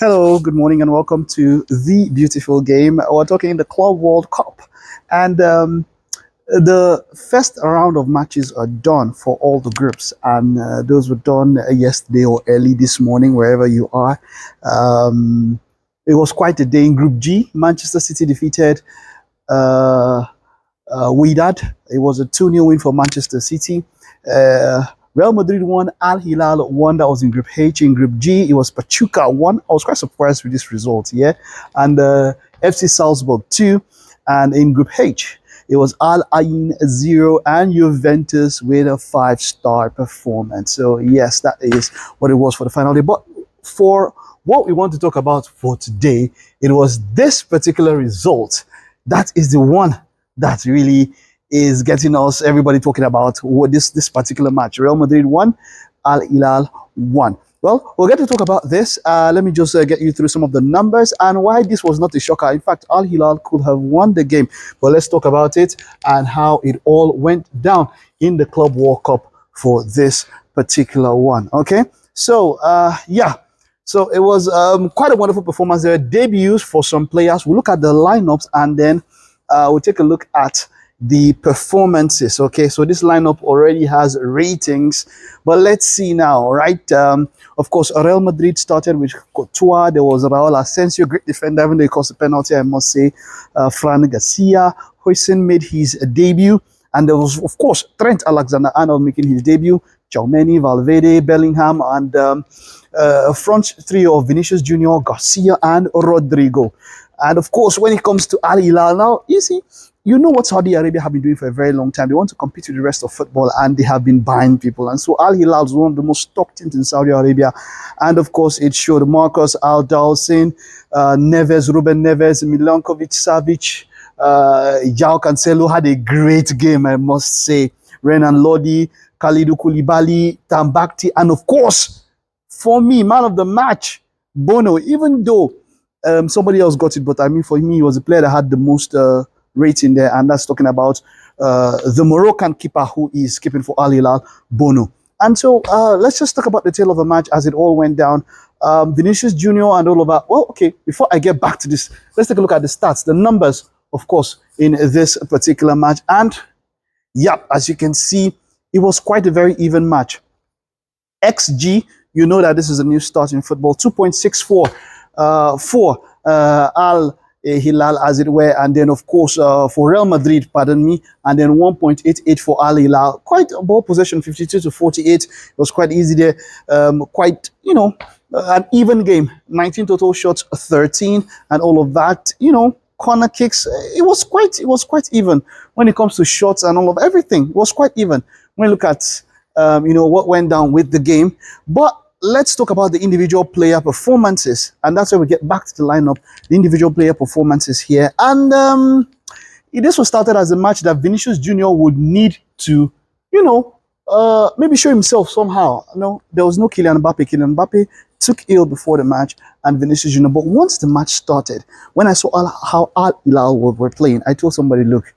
Hello, good morning, and welcome to the beautiful game. We're talking the Club World Cup, and the first round of matches are done for all the groups, and those were done yesterday or early this morning, wherever you are. It was quite a day in Group G. Manchester City defeated uh, Wydad. It was a 2-0 win for Manchester City. Uh, Real Madrid won, Al Hilal won. That was in Group H. In Group G, it was Pachuca won. I was quite surprised with this result, yeah. And FC Salzburg 2. And in Group H, it was Al Ain 0 and Juventus with a 5-star performance. So, yes, that is what it was for the final day. But for what we want to talk about for today, it was this particular result. That is the one that really is getting us, everybody talking about what this particular match. Real Madrid won, Al Hilal won. Well, we'll get to talk about this. Let me just get you through some of the numbers and why this was not a shocker. In fact, Al Hilal could have won the game. But let's talk about it and how it all went down in the Club World Cup for this particular one. Okay, so yeah. So it was quite a wonderful performance. There are debuts for some players. We'll look at the lineups and then we'll take a look at the performances. Okay, so this lineup already has ratings, but let's see now, right? Of course, Real Madrid started with Courtois. There was Raul Asensio, great defender, even though he caused a penalty, I must say. Fran Garcia, Huijsen made his debut, and there was, of course, Trent Alexander-Arnold making his debut. Tchouameni, Valverde, Bellingham, and front trio of Vinicius Junior, Garcia, and Rodrigo. And of course, when it comes to Al Hilal, now, you see, you know what Saudi Arabia have been doing for a very long time. They want to compete with the rest of football, and they have been buying people. And so Al Hilal is one of the most top teams in Saudi Arabia. And of course, it showed Marcus Al-Dawsari, Ruben Neves, Milinković-Savić, João Cancelo had a great game, I must say. Renan Lodi, Kalidou Koulibaly, Tambakti, and of course, for me, man of the match, Bono, even though somebody else got it, but I mean, for me, he was the player that had the most rating there, and that's talking about the Moroccan keeper who is keeping for Al Hilal, Bono. And so let's just talk about the tail of the match as it all went down. Vinicius Junior and all of that. Well, okay, before I get back to this, let's take a look at the stats, the numbers, of course, in this particular match. And yeah, as you can see, it was quite a very even match. XG, you know that this is a new start in football, 2.64 for Al Hilal, as it were, and then of course for Real Madrid, pardon me, and then 1.88 for Al Hilal. Quite a ball possession, 52 to 48. It was quite easy there. Quite, you know, an even game. 19 total shots, 13, and all of that. You know, corner kicks. It was quite even when it comes to shots and all of everything. It was quite even when you look at you know what went down with the game, but let's talk about the individual player performances, and that's where we get back to the lineup, the individual player performances here. And this was started as a match that Vinicius Junior would need to, you know, maybe show himself somehow. No, there was no Kylian Mbappe. Kylian Mbappe took ill before the match, and Vinicius Junior. But once the match started, when I saw how Al Hilal were playing, I told somebody, look,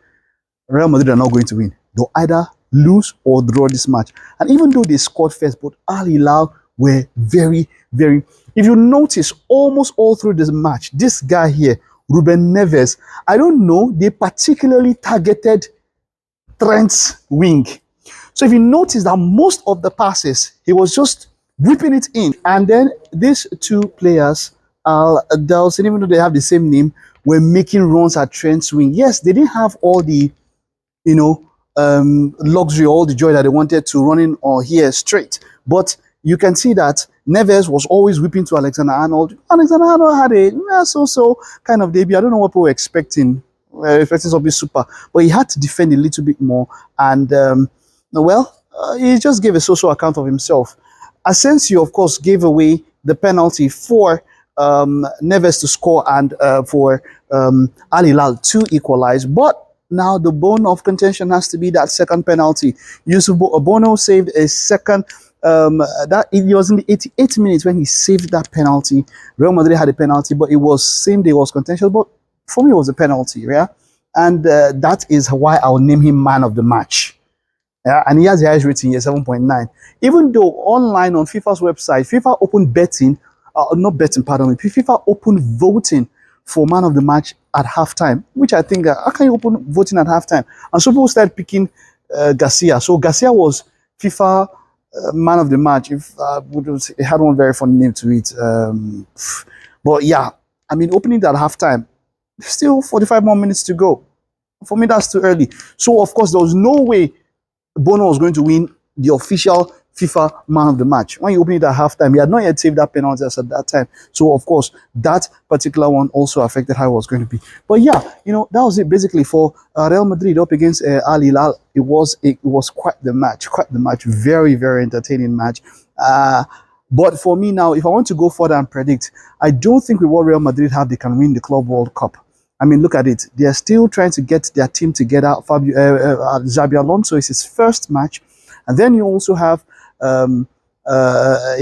Real Madrid are not going to win. They'll either lose or draw this match. And even though they scored first, but Al Hilal were very, very, if you notice, almost all through this match, this guy here, Ruben Neves, I don't know, they particularly targeted Trent's wing. So if you notice that most of the passes, he was just whipping it in. And then these two players, Al-Dawsari, even though they have the same name, were making runs at Trent's wing. Yes, they didn't have all the, you know, luxury, all the joy that they wanted to run in or here straight. But you can see that Neves was always whipping to Alexander-Arnold. Alexander-Arnold had a so-so kind of debut. I don't know what people were expecting. Expecting something super. But he had to defend a little bit more. And, he just gave a so-so account of himself. Asensio, of course, gave away the penalty for Neves to score and for Al Hilal to equalize. But now the bone of contention has to be that second penalty. Yusuf Bono saved a second. That it was in the 88 minutes when he saved that penalty. Real Madrid had a penalty, but it was same day, was contentious. But for me, it was a penalty, yeah. And that is why I'll name him man of the match. Yeah, and he has the highest rating here, 7.9. Even though online on FIFA's website, FIFA opened betting not betting, pardon me, FIFA opened voting for man of the match at halftime, which I think, how can you open voting at halftime? And so people started picking Garcia. So Garcia was FIFA man of the match. If it had one very funny name to it. But yeah, I mean, opening it at halftime, still 45 more minutes to go. For me, that's too early. So, of course, there was no way Bono was going to win the official FIFA man of the match. When you open it at halftime, he had not yet saved that penalty at that time. So, of course, that particular one also affected how it was going to be. But yeah, that was it basically for Real Madrid up against Al-Hilal. It was quite the match. Very, very entertaining match. But for me now, if I want to go further and predict, I don't think with what Real Madrid have, they can win the Club World Cup. I mean, look at it. They are still trying to get their team together. Xabi Alonso is his first match. And then you also have a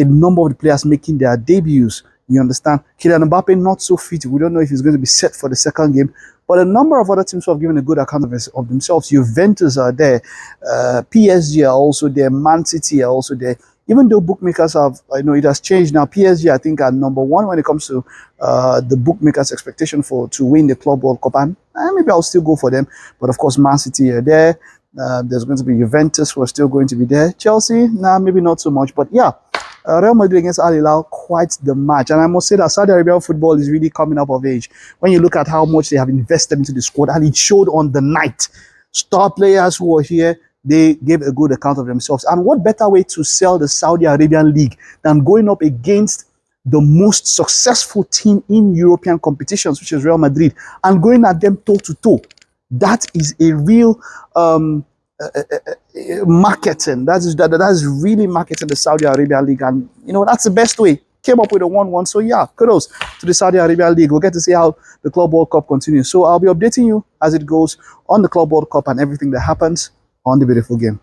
number of the players making their debuts. You understand? Kylian Mbappe not so fit. We don't know if he's going to be set for the second game. But a number of other teams who have given a good account of themselves. Juventus are there. PSG are also there. Man City are also there. Even though bookmakers have, it has changed now. PSG, I think, are number one when it comes to the bookmakers' expectation to win the Club World Cup. And maybe I'll still go for them. But of course, Man City are there. There's going to be Juventus who are still going to be there. Chelsea, maybe not so much. But yeah, Real Madrid against Al Hilal, quite the match. And I must say that Saudi Arabian football is really coming up of age. When you look at how much they have invested into the squad, and it showed on the night. Star players who were here, they gave a good account of themselves. And what better way to sell the Saudi Arabian League than going up against the most successful team in European competitions, which is Real Madrid, and going at them toe-to-toe. That is a real marketing. That is really marketing the Saudi Arabian League. And, that's the best way. Came up with a 1-1. So, yeah, kudos to the Saudi Arabian League. We'll get to see how the Club World Cup continues. So, I'll be updating you as it goes on the Club World Cup and everything that happens on the beautiful game.